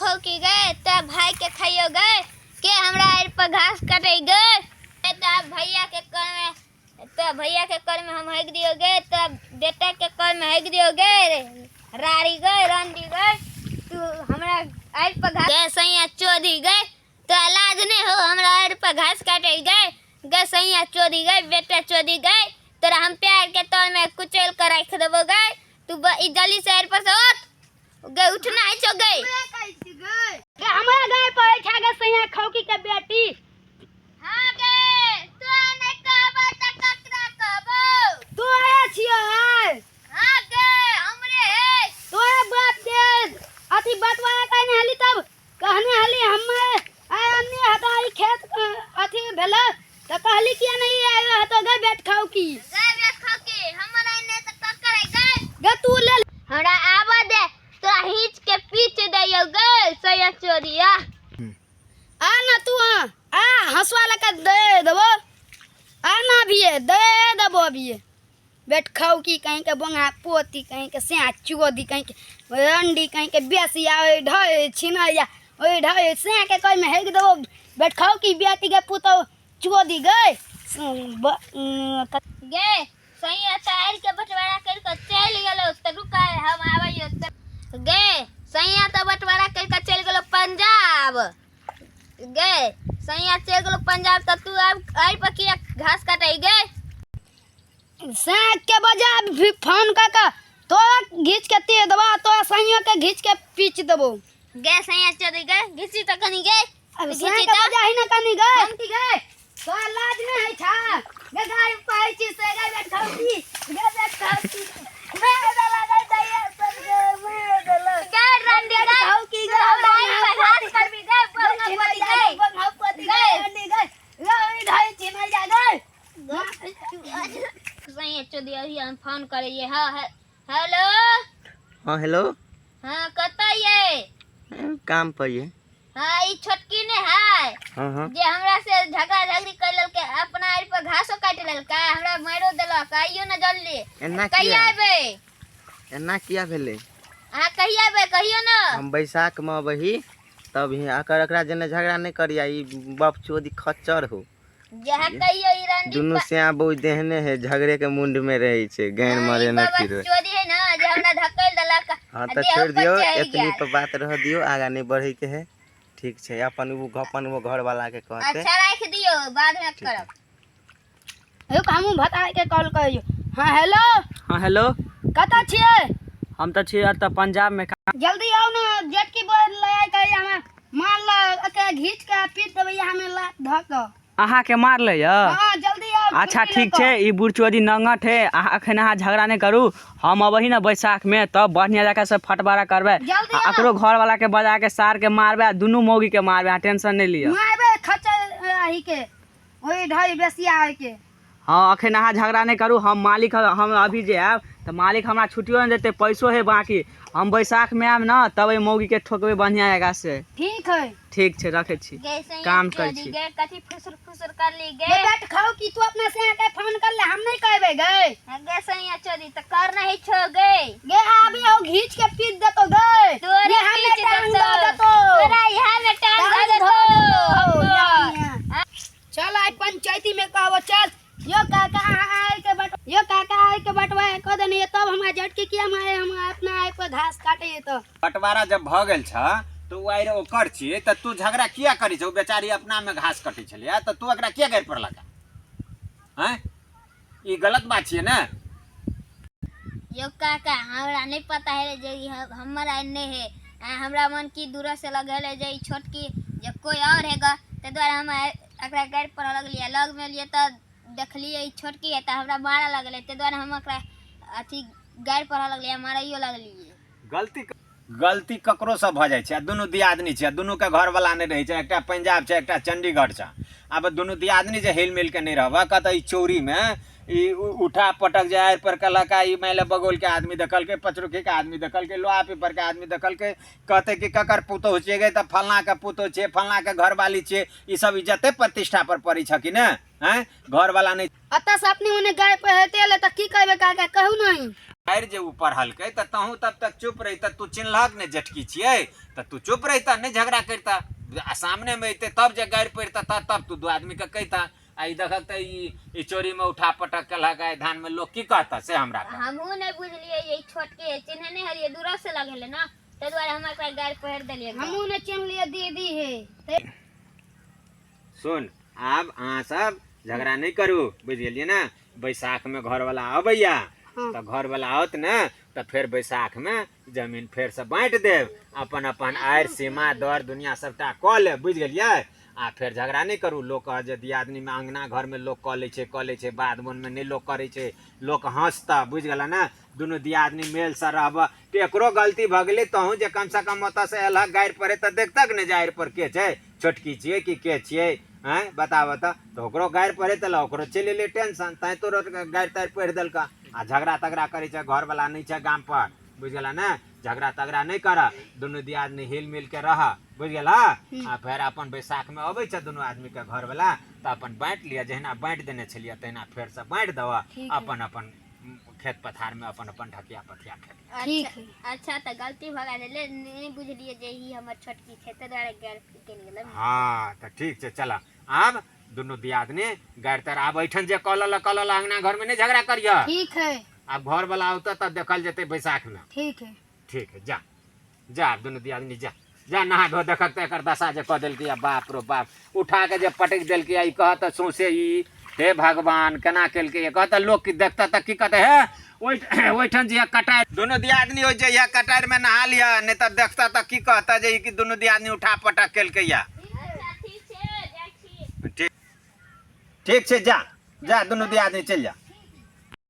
खो की गए तो भाई के खाइयो गए के हमरा आर पर घास काटे गए तो भैया के कर में हम हेग दियो गए तो बेटा के कर में हेग दियो गए रारी गए रंडी गए तू हमरा आर पर घास गए सैया चोदी गए तो लाज नहीं हो हमरा आर पर घास काटे गए सैया चोदी गए बेटा चोदी गए तोरा हम प्यार के तौर में कुचल कर रख देबो गए तू जल्दी से आर पर से गए उठना है छो गए के हमरा गाय पर छा गए सैया खौकी के बेटी हां गए तू ने कहबो त ककरा कहबो तू आया छियो है हां गए हमरे है तो बात दे अथी बतवा कहने हली तब कहने हली हम आय अन्नी हटाई खेत अथी भेला तो कहली किया नहीं आयो तो गए बैठ खाओ की गए बैठ खाओ की हमरा ने त ककर गए गे तू ले हमरा आवा दे तोरा हिच के पीछ दइयो गए सैया चोरिया आ ना तू आ हंसवा लगा दे देबो आ ना भी दे देबो अभी बैठ खाओ की कहीं के बंगा पोती कहीं के से चुगोदी कहीं के अंडी कहीं के बेसिया ओए ढय छिनैया ओए ढय से के कोई में हेग देबो बैठ खाओ की बेटी के पुतो चुगोदी गए गे सैया टायर के बटवारा कर के चल गेलो त रुका हम आबइयो त गे सैया त बटवारा कर के चल गेलो पंजाब गे सैया चल गेलो पंजाब त तू अब आई पर किया घास काटई गे से के बजा भी फोन का तो घीच के ते दबा तो सैया के घीच के पीच देबो गे सैया चल गे घिची त कनी गे अब से के बजा ही ना कनी गए हम की गए तो लाज नहीं है छा गे गाय पाई छी से गए बैठ खाओ की गे बैठ खाओ की मैं दला गए दैया पर मैं दला गे रंडी गे खाओ की गे आई पर घास कर भी गे बंगा पति गए अंडी गए रे ढाई छी नहीं जा गए सैया चोदिया हम फोन करिए हां हेलो हाँ हेलो हां कत ये काम पर ये हाँ ई छोटकी ने है हाँ हाँ जे हमरा से झगड़ा झगड़ी कर ललके अपना आर पर घासो काट ललका हमरा मारो देलक आइयो न जल्दी एना कहिया किया आबे एना किया भेले हां कहिया आबे कहियो न हम बैसाख में वही तब ही आकर एकरा जने झगड़ा नहीं करिया ई बाप चोदी खच्चर हो जहा कहियो ई रंडी दुनु से आ बहु देहने है झगड़े के मुंड में रही छे गैर मारे न फिर चोदी है ना जे हमरा धक्कल देलक हां तो छोड़ दियो इतनी पे बात रह दियो आगा नहीं बढ़े के है ठीक छे अपन वो घर वाला के कहते अच्छा रख दियो बाद में करब ए हमहु भता के कॉल करियो हां हेलो हाँ हेलो कता छिए हम तो छी त पंजाब में जल्दी आओ ना जेट की बोल ले आई के हमें मार ल के घीच के पीट देबे हमें लात धक अहाँ के मार ले हां जल्दी आओ अच्छा ठीक छे ई बुढ़चोदी नंगट है अखन अहाँ झगड़ा नहीं करू हम अबही ना बैसाख में तब बढ़िया जाके सब फटवारा करबे जल्दी एकरो घर वाला के बजा के सार के मारबे दुनू मौगी के मारबे टेंशन नहीं लियो मारबे खच्चर आही के ओए ढाई बेसिया आए के हाँ अखन अहाँ झगड़ा नहीं करू हम मालिक हम अभी जे आब तो मालिक हमरा छुट्टियो नहीं देते पैसो है बाकी हम बैसाख में आब ना तब मौगी के ठोकबे बढ़िया जगह से ठीक है ठीक छे रखे छी गैसे काम कर छी गे कथि फुसुर फुसुर कर ली गे बैठ खाओ की तू अपना से आके फोन कर ले हम नहीं कहबे गए गे सैया चोदी त कर नहीं छो गे गे अभी आओ घीच के पीट दे तो गए तोरे हमें पीछ टांग देतो। दे तो तोरा यहाँ में टांग दे तो चल आई पंचायती में कहबो चल यो काका आए के बटवा कह देनी तब हमरा झटके किया मारे हम अपना आए पर घास काटे तो बंटवारा जब भ गेल छ तो आइ ओकर छी त तू झगड़ा किया करी छ बेचारी अपना में घास कटे छलिया त तू एकरा किया गैर पर लगा हैं ई गलत बात छिए ना यो काका हमरा नहीं पता है जे हमरा नहीं है हमरा मन की दूर से लगल है जे छोटकी जे कोई और हैगा ते द्वारा हम एकरा गैर पर लगलिए लग में लिए त देखलिए ई छोटकी है त हमरा मारा लगले ते द्वारा हम एकरा अथी गैर पर लगलिए मारइयो लगलिए गलती ककरो से भ जाय छै दुनु दियादनी छै दुनु के घर वाला नहीं रहे छै एकटा पंजाब छै एकटा चंडीगढ़ छै अब दुनु दियादनी जे हिल मिल के नहीं रहबा कत ई चोरी में ई उठा पटक जाए पर कलका ई मैले बगोल के आदमी देखल के पचरुखी के आदमी देखल के लोहा पेपर के आदमी देखल के कहते कि ककर पुतो छे गए त फलना के पुतो छे फलना के घर वाली छे ई सब इज्जते प्रतिष्ठा पर पड़ी छ कि न हैं घर वाला नहीं अत से अपनी उन्हें गाय पे हेते ले त की कहबे काका कहू नहीं गायर जे ऊपर हलकै त तहूँ तब तक चुप रही त तू चिन्हलक ने जेठकी छियै त तू चुप रही त नहीं झगड़ा करता आ सामने में अते तब जे गायर पड़ता तब तू दो आदमी के कहता आ देखक त ई चोरी में उठा पटक के लगाए धान में लोग की कहता से हमरा का हमहू नहीं बुझलिए ये छोटके चिन्ह नहीं हलिए दूर से लगेले ना ते द्वारे हमरा का गायर पहिर देलिए हमू ने चिन्ह लिया दीदी है सुन अब अहाँ सब झगड़ा नहीं करू बुझ गेलिए ना बैसाख में घर वाला अबैया तो घर वाला आवत न तो फिर बैसाख में जमीन फिर से बांट देव अपन अपन आयर सीमा दर दुनिया सबटा कऽ ले बुझ गेलिए आ फिर झगड़ा नहीं करू लोग कह यदि आदमी में अंगना घर में लोग कऽ लै छै बाद मन में नहीं लोग करे छै लोग हंसता बुझ गेला ना दुनू दियादनी मेल से रहब तो एकरो गलती भ गेलै तहूँ जे कम से कम ओतऽ से अलग गायर पड़े तो देखतक ने जायर पर के छै छोटकी छियै कि के छियै हैं बताब तो ओकरो गायर पड़े तो ओकरो चलि एलै टेंशन तैं तोरो गायर तायर पढ़ि देलका आ झगड़ा तगड़ा करे छै घर वाला नहीं छै गाम पर बुझ गेला ना झगड़ा तगड़ा नहीं कर दुनू दियादनी हिल मिल के रह बुझ गेला आ फिर अपन बैसाख में अबै छै दुनू आदमी के घर वाला तो अपन बांट लिया जहिना बांट देने छलिए तहिना फिर से बांट दवा अपन अपन खेत पथार में अपन अपन ढकिया पथिया खेत ठीक है अच्छा तो गलती भगा देले नहीं बुझलिए जे ही हमर छोटकी खेते द्वारे गायर के गेलै हाँ तो ठीक छै चला अब दुनू दियादनी गायर तर आब ऐठन जे कलल अंगना घर में नहीं झगड़ा करिया ठीक है अब घर वाला आवता तब देखल जेते बैसाख में ठीक है ठीक है जा जा दुनू दियादनी जा जा नहा धो देखक त एकर दशा जे कऽ देलकै बाप रो बाप उठा के जे पटक देलकै ई कहत सौंसे ई हे भगवान केना केलकै कहत लोग की देखता त की कहते है ओइठन जे कटार दुनू दियादनी हो जे यह कटार में नहा लिया नहीं त देखता त की कहता जे कि दुनू दियादनी उठा पटक केलकै या ठीक छै जा जा दुनू दियादनी चल जा